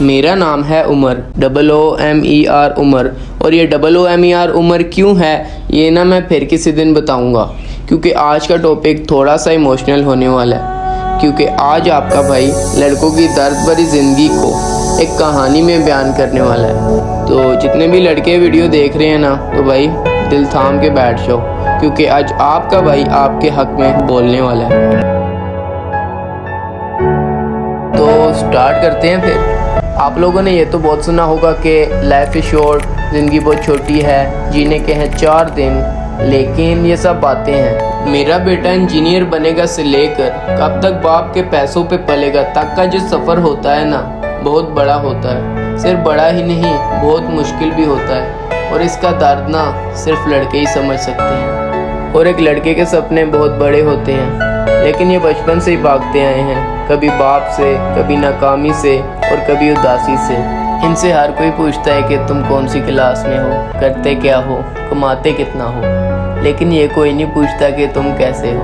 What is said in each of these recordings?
मेरा नाम है उमर, OOMER उमर। और ये OOMER उमर क्यों है ये ना मैं फिर किसी दिन बताऊंगा, क्योंकि आज का टॉपिक थोड़ा सा इमोशनल होने वाला है। क्योंकि आज आपका भाई लड़कों की दर्द भरी ज़िंदगी को एक कहानी में बयान करने वाला है। तो जितने भी लड़के वीडियो देख रहे हैं ना, तो भाई दिल थाम के बैठ जाओ, क्योंकि आज आपका भाई आपके हक में बोलने वाला है। तो स्टार्ट करते हैं फिर। आप लोगों ने ये तो बहुत सुना होगा कि लाइफ इज़ शॉर्ट, ज़िंदगी बहुत छोटी है, जीने के हैं 4 दिन। लेकिन ये सब बातें हैं। मेरा बेटा इंजीनियर बनेगा से लेकर कब तक बाप के पैसों पे पलेगा तक का जो सफ़र होता है ना, बहुत बड़ा होता है। सिर्फ बड़ा ही नहीं, बहुत मुश्किल भी होता है। और इसका दर्द ना सिर्फ लड़के ही समझ सकते हैं। और एक लड़के के सपने बहुत बड़े होते हैं, लेकिन ये बचपन से ही भागते आए हैं, कभी बाप से, कभी नाकामी से और कभी उदासी से। इनसे हर कोई पूछता है कि तुम कौन सी क्लास में हो, करते क्या हो, कमाते कितना हो, लेकिन ये कोई नहीं पूछता कि तुम कैसे हो।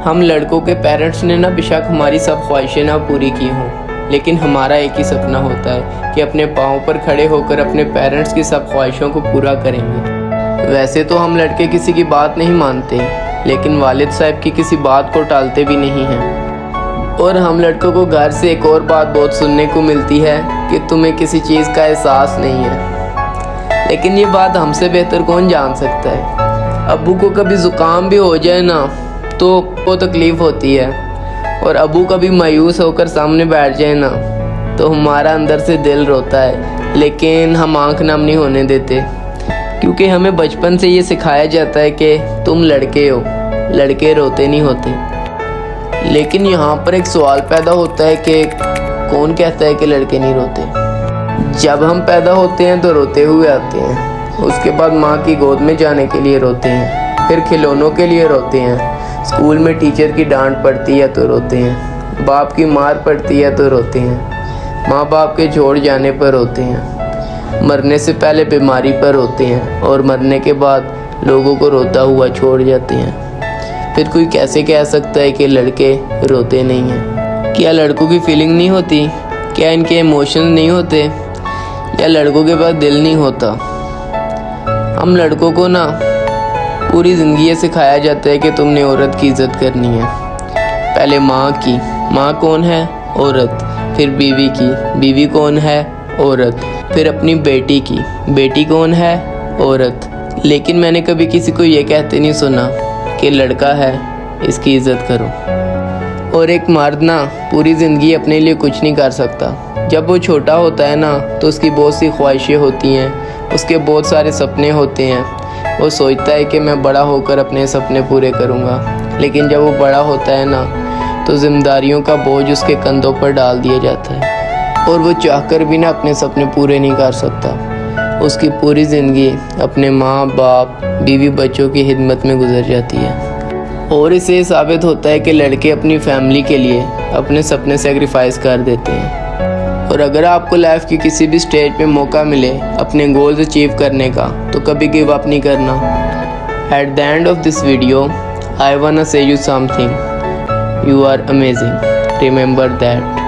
हम लड़कों के पेरेंट्स ने ना बेशक हमारी सब ख्वाहिशें ना पूरी की हों, लेकिन हमारा एक ही सपना होता है कि अपने पाँव पर खड़े होकर अपने पेरेंट्स की सब ख्वाहिशों को पूरा करेंगे। वैसे तो हम लड़के किसी की बात नहीं मानते, लेकिन वालिद साहब की किसी बात को टालते भी नहीं हैं। और हम लड़कों को घर से एक और बात बहुत सुनने को मिलती है कि तुम्हें किसी चीज़ का एहसास नहीं है। लेकिन ये बात हमसे बेहतर कौन जान सकता है। अब्बू को कभी ज़ुकाम भी हो जाए ना, तो वो तकलीफ़ होती है। और अब्बू कभी मायूस होकर सामने बैठ जाए ना, तो हमारा अंदर से दिल रोता है, लेकिन हम आँख नम नहीं होने देते, क्योंकि हमें बचपन से ये सिखाया जाता है कि तुम लड़के हो, लड़के रोते नहीं होते। लेकिन यहाँ पर एक सवाल पैदा होता है कि कौन कहता है कि लड़के नहीं रोते। जब हम पैदा होते हैं तो रोते हुए आते हैं, उसके बाद माँ की गोद में जाने के लिए रोते हैं, फिर खिलौनों के लिए रोते हैं, स्कूल में टीचर की डांट पड़ती है तो रोते हैं, बाप की मार पड़ती है तो रोते हैं, माँ बाप के छोड़ जाने पर रोते हैं, मरने से पहले बीमारी पर रोते हैं, और मरने के बाद लोगों को रोता हुआ छोड़ जाते हैं। फिर कोई कैसे कह सकता है कि लड़के रोते नहीं हैं? क्या लड़कों की फीलिंग नहीं होती? क्या इनके इमोशन नहीं होते? या लड़कों के पास दिल नहीं होता? हम लड़कों को ना पूरी ज़िंदगी ये सिखाया जाता है कि तुमने औरत की इज़्ज़त करनी है। पहले माँ की, माँ कौन है? औरत। फिर बीवी की, बीवी कौन है? औरत। फिर अपनी बेटी की, बेटी कौन है? औरत। लेकिन मैंने कभी किसी को ये कहते नहीं सुना कि लड़का है, इसकी इज़्ज़त करो। और एक मर्द ना पूरी ज़िंदगी अपने लिए कुछ नहीं कर सकता। जब वो छोटा होता है ना, तो उसकी बहुत सी ख्वाहिशें होती हैं, उसके बहुत सारे सपने होते हैं। वो सोचता है कि मैं बड़ा होकर अपने सपने पूरे करूँगा, लेकिन जब वो बड़ा होता है ना, तो जिम्मेदारियों का बोझ उसके कंधों पर डाल दिया जाता है, और वो चाहकर भी ना अपने सपने पूरे नहीं कर सकता। उसकी पूरी ज़िंदगी अपने माँ बाप, बीवी बच्चों की खिदमत में गुजर जाती है। और इससे साबित होता है कि लड़के अपनी फैमिली के लिए अपने सपने सेक्रीफाइस कर देते हैं। और अगर आपको लाइफ की किसी भी स्टेज पे मौका मिले अपने गोल्स अचीव करने का, तो कभी गिव अप नहीं करना। At the end of this video I want to say you something, you are amazing, remember that.